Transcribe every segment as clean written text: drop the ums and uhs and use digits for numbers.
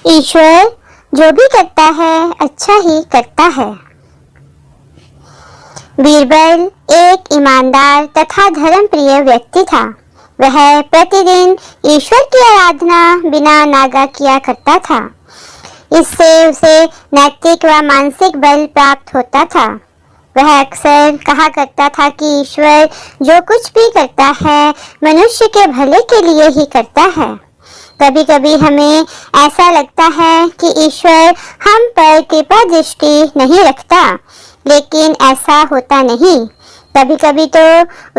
ईश्वर जो भी करता है अच्छा ही करता है। बीरबल एक ईमानदार तथा धर्मप्रिय व्यक्ति था। वह प्रतिदिन ईश्वर की आराधना बिना नागा किया करता था। इससे उसे नैतिक व मानसिक बल प्राप्त होता था। वह अक्सर कहा करता था कि ईश्वर जो कुछ भी करता है मनुष्य के भले के लिए ही करता है। कभी कभी हमें ऐसा लगता है कि ईश्वर हम पर कृपा दृष्टि नहीं रखता, लेकिन ऐसा होता नहीं। कभी कभी तो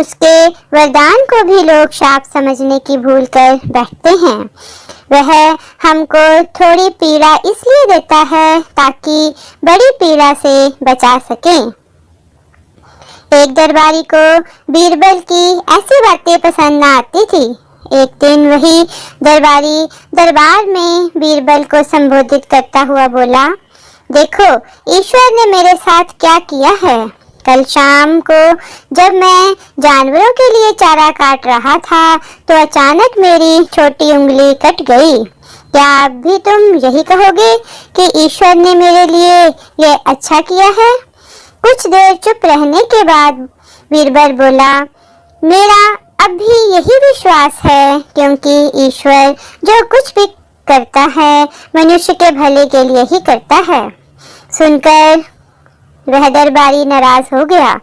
उसके वरदान को भी लोग शाप समझने की भूल कर बैठते हैं। वह हमको थोड़ी पीड़ा इसलिए देता है ताकि बड़ी पीड़ा से बचा सके। एक दरबारी को बीरबल की ऐसी बातें पसंद न आती थी। एक दिन वही दरबारी दरबार में बीरबल को संबोधित करता हुआ बोला, देखो ईश्वर ने मेरे साथ क्या किया है। कल शाम को जब मैं जानवरों के लिए चारा काट रहा था तो अचानक मेरी छोटी उंगली कट गई। क्या अब भी तुम यही कहोगे कि ईश्वर ने मेरे लिए ये अच्छा किया है? कुछ देर चुप रहने के बाद बीरबल बोला, मेरा अब भी यही विश्वास है, क्योंकि ईश्वर जो कुछ भी करता है मनुष्य के भले के लिए ही करता है। सुनकर वह दरबारी नाराज हो गया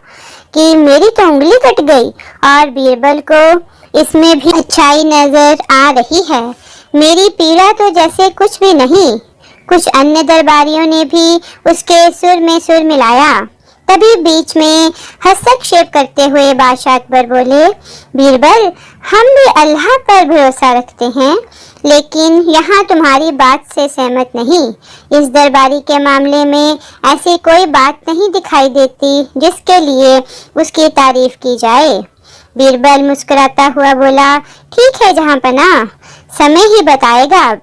कि मेरी तो उंगली कट गई और बीरबल को इसमें भी अच्छाई नजर आ रही है। मेरी पीड़ा तो जैसे कुछ भी नहीं। कुछ अन्य दरबारियों ने भी उसके सुर में सुर मिलाया। तभी बीच में हस्तक्षेप करते हुए बादशाह अकबर बोले, बीरबल हम भी अल्लाह पर भरोसा रखते हैं, लेकिन यहाँ तुम्हारी बात से सहमत नहीं। इस दरबारी के मामले में ऐसी कोई बात नहीं दिखाई देती जिसके लिए उसकी तारीफ की जाए। बीरबल मुस्कुराता हुआ बोला, ठीक है जहाँपनाह, समय ही बताएगा। अब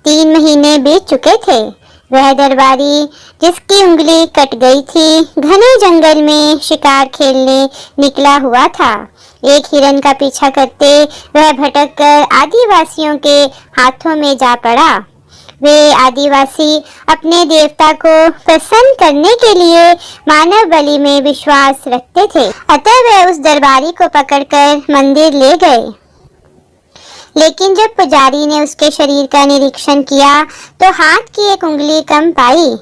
3 महीने बीत चुके थे। वह दरबारी जिसकी उंगली कट गई थी घने जंगल में शिकार खेलने निकला हुआ था। एक हिरन का पीछा करते वह भटक कर आदिवासियों के हाथों में जा पड़ा। वे आदिवासी अपने देवता को प्रसन्न करने के लिए मानव बलि में विश्वास रखते थे, अतः वे उस दरबारी को पकड़कर मंदिर ले गए। लेकिन जब पुजारी ने उसके शरीर का निरीक्षण किया तो हाथ की एक उंगली कम पाई।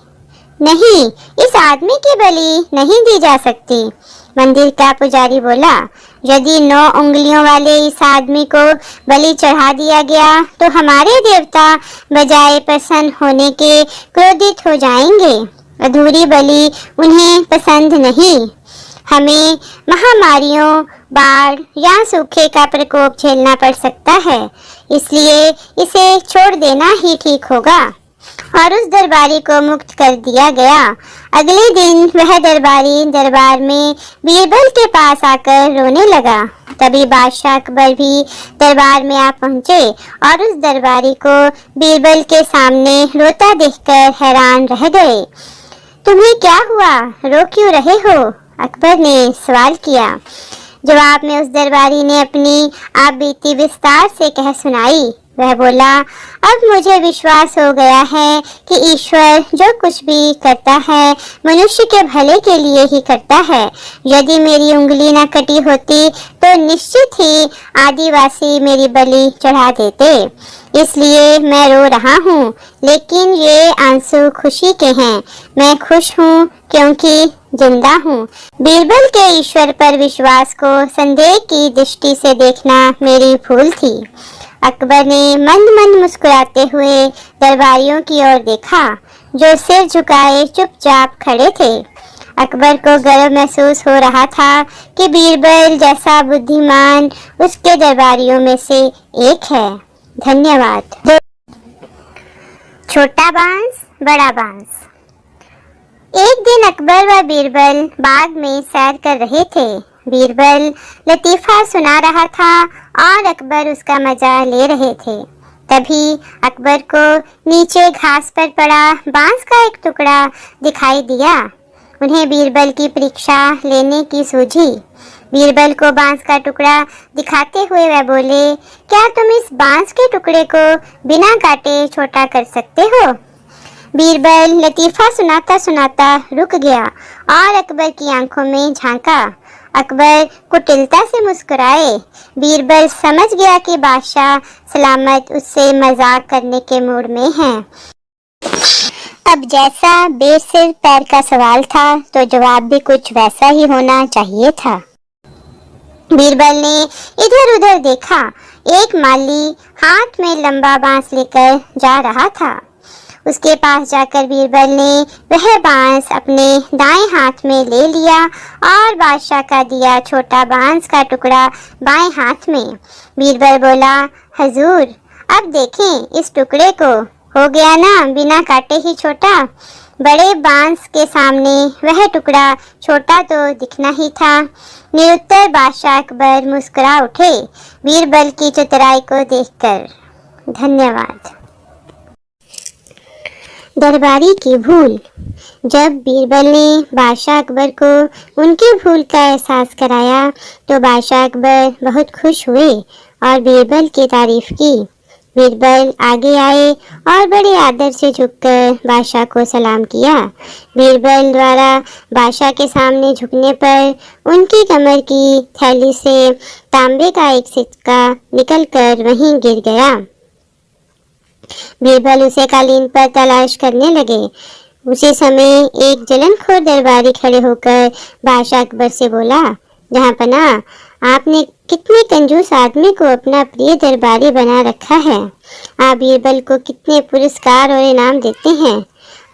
नहीं, इस आदमी की बलि नहीं दी जा सकती। मंदिर का पुजारी बोला, यदि 9 उंगलियों वाले इस आदमी को बलि चढ़ा दिया गया तो हमारे देवता बजाय प्रसन्न होने के क्रोधित हो जाएंगे। अधूरी बलि उन्हें पसंद नहीं। हमें महामारियों, बाढ़ या सूखे का प्रकोप झेलना पड़ सकता है, इसलिए इसे छोड़ देना ही ठीक होगा। और उस दरबारी को मुक्त कर दिया गया। अगले दिन वह दरबारी दरबार में बीरबल के पास आकर रोने लगा। तभी बादशाह अकबर भी दरबार में आ पहुंचे और उस दरबारी को बीरबल के सामने रोता देखकर हैरान रह गए। तुम्हें क्या हुआ, रो क्यों रहे हो? अकबर ने सवाल किया। जवाब में उस दरबारी ने अपनी आप बीती विस्तार से कह सुनाई। वह बोला, अब मुझे विश्वास हो गया है कि ईश्वर जो कुछ भी करता है मनुष्य के भले के लिए ही करता है। यदि मेरी उंगली न कटी होती तो निश्चित ही आदिवासी मेरी बलि चढ़ा देते। इसलिए मैं रो रहा हूँ, लेकिन ये आंसू खुशी के हैं। मैं खुश हूँ क्योंकि जिंदा हूँ। बीरबल के ईश्वर पर विश्वास को संदेह की दृष्टि से देखना मेरी भूल थी। अकबर ने मंद मंद मुस्कुराते हुए दरबारियों की ओर देखा, जो सिर झुकाए चुपचाप खड़े थे। अकबर को गर्व महसूस हो रहा था कि बीरबल जैसा बुद्धिमान उसके दरबारियों में से एक है। धन्यवाद। छोटा बांस बड़ा बांस। एक दिन अकबर व बीरबल बाग में सैर कर रहे थे। बीरबल लतीफा सुना रहा था और अकबर उसका मजा ले रहे थे। तभी अकबर को नीचे घास पर पड़ा बांस का एक टुकड़ा दिखाई दिया। उन्हें बीरबल की परीक्षा लेने की सूझी। बीरबल को बांस का टुकड़ा दिखाते हुए वह बोले, क्या तुम इस बांस के टुकड़े को बिना काटे छोटा कर सकते हो? बीरबल लतीफा सुनाता सुनाता रुक गया और अकबर की आंखों में झांका। अकबर कुटिलता से मुस्कुराए। बीरबल समझ गया कि बादशाह सलामत उससे मजाक करने के मूड में है। अब जैसा बेर सिर पैर का सवाल था तो जवाब भी कुछ वैसा ही होना चाहिए था। बीरबल ने इधर उधर देखा। एक माली हाथ में लंबा बांस लेकर जा रहा था। उसके पास जाकर बीरबल ने वह बांस अपने दाएं हाथ में ले लिया और बादशाह का दिया छोटा बांस का टुकड़ा बाएं हाथ में। बीरबल बोला, हजूर, अब देखें इस टुकड़े को, हो गया ना बिना काटे ही छोटा। बड़े बांस के सामने वह टुकड़ा छोटा तो दिखना ही था। निरुत्तर बादशाह अकबर मुस्कुरा उठे बीरबल की चतुराई को देखकर। धन्यवाद। दरबारी की भूल। जब बीरबल ने बादशाह अकबर को उनकी भूल का एहसास कराया तो बादशाह अकबर बहुत खुश हुए और बीरबल की तारीफ की। बीरबल आगे आए और बड़े आदर से झुककर बादशाह को सलाम किया। बीरबल द्वारा बादशाह के सामने झुकने पर उनकी कमर की थैली से तांबे का एक सिक्का निकलकर वहीं गिर गया। बीरबल उसे कालीन पर तलाश करने लगे। उसी समय एक जलनखोर दरबारी खड़े होकर बादशाह अकबर से बोला, जहां पना, आपने कितने कंजूस आदमी को अपना प्रिय दरबारी बना रखा है। आप बीरबल को कितने पुरस्कार और इनाम देते हैं।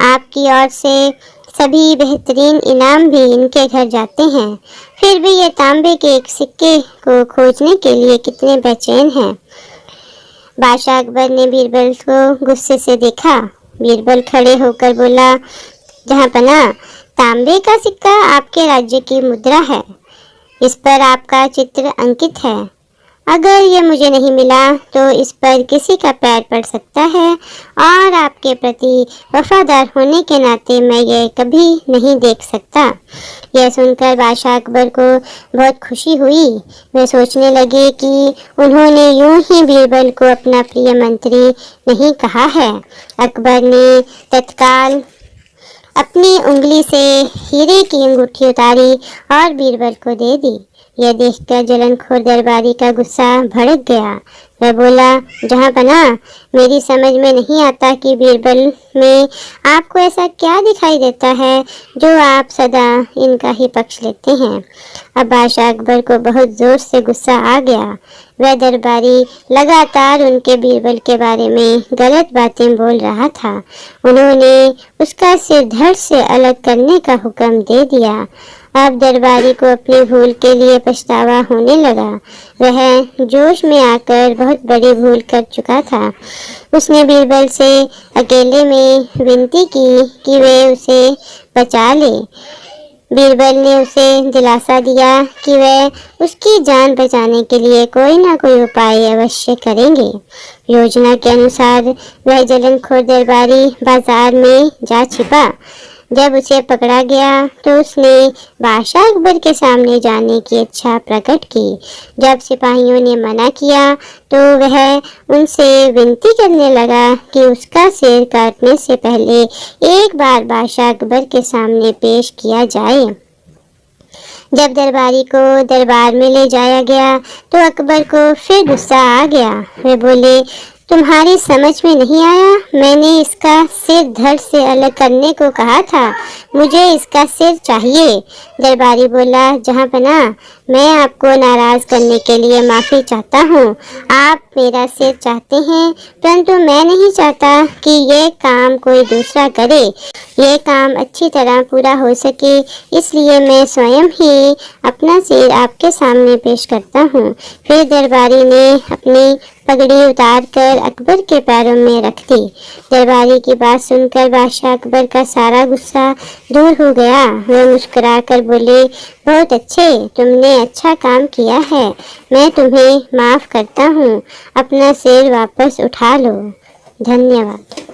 आपकी ओर से सभी बेहतरीन इनाम भी इनके घर जाते हैं, फिर भी ये तांबे के एक सिक्के को खोजने के लिए कितने बेचैन हैं। बादशाह अकबर ने बीरबल को गुस्से से देखा। बीरबल खड़े होकर बोला, जहां पना, तांबे का सिक्का आपके राज्य की मुद्रा है। इस पर आपका चित्र अंकित है। अगर ये मुझे नहीं मिला तो इस पर किसी का पैर पड़ सकता है और आपके प्रति वफादार होने के नाते मैं ये कभी नहीं देख सकता। यह सुनकर बादशाह अकबर को बहुत खुशी हुई। वे सोचने लगे कि उन्होंने यूं ही बीरबल को अपना प्रिय मंत्री नहीं कहा है। अकबर ने तत्काल अपनी उंगली से हीरे की अंगूठी उतारी और बीरबल को दे दी। यह देखकर जलनखोर दरबारी का गुस्सा भड़क गया। वह बोला, जहां पना, मेरी समझ में नहीं आता कि बीरबल में आपको ऐसा क्या दिखाई देता है जो आप सदा इनका ही पक्ष लेते हैं। अब बादशाह अकबर को बहुत जोर से गुस्सा आ गया। वह दरबारी लगातार उनके बीरबल के बारे में गलत बातें बोल रहा था। उन्होंने उसका सिर धड़ से अलग करने का हुक्म दे दिया। अब दरबारी को अपनी भूल के लिए पछतावा होने लगा। वह जोश में आकर बहुत बड़ी भूल कर चुका था। उसने बीरबल से अकेले में विनती की कि वे उसे बचा ले। बीरबल ने उसे दिलासा दिया कि वह उसकी जान बचाने के लिए कोई ना कोई उपाय अवश्य करेंगे। योजना के अनुसार वह जलनखोर दरबारी बाजार में जा छिपा। जब उसे पकड़ा गया तो उसने बादशाह अकबर के सामने जाने की इच्छा प्रकट की। जब सिपाहियों ने मना किया तो वह उनसे विनती करने लगा कि उसका सिर काटने से पहले एक बार बादशाह अकबर के सामने पेश किया जाए। जब दरबारी को दरबार में ले जाया गया तो अकबर को फिर गुस्सा आ गया। वे बोले, तुम्हारी समझ में नहीं आया, मैंने इसका सिर धड़ से अलग करने को कहा था, मुझे इसका सिर चाहिए। दरबारी बोला, जहां पना, मैं आपको नाराज करने के लिए माफ़ी चाहता हूँ। आप मेरा सिर चाहते हैं परंतु मैं नहीं चाहता कि ये काम कोई दूसरा करे। ये काम अच्छी तरह पूरा हो सके इसलिए मैं स्वयं ही अपना सिर आपके सामने पेश करता हूँ। फिर दरबारी ने अपनी पगड़ी उतार कर अकबर के पैरों में रख दी। दरबारी की बात सुनकर बादशाह अकबर का सारा गुस्सा दूर हो गया। वे मुस्कुराकर बोले, बहुत अच्छे, तुमने अच्छा काम किया है, मैं तुम्हें माफ़ करता हूँ, अपना सिर वापस उठा लो। धन्यवाद।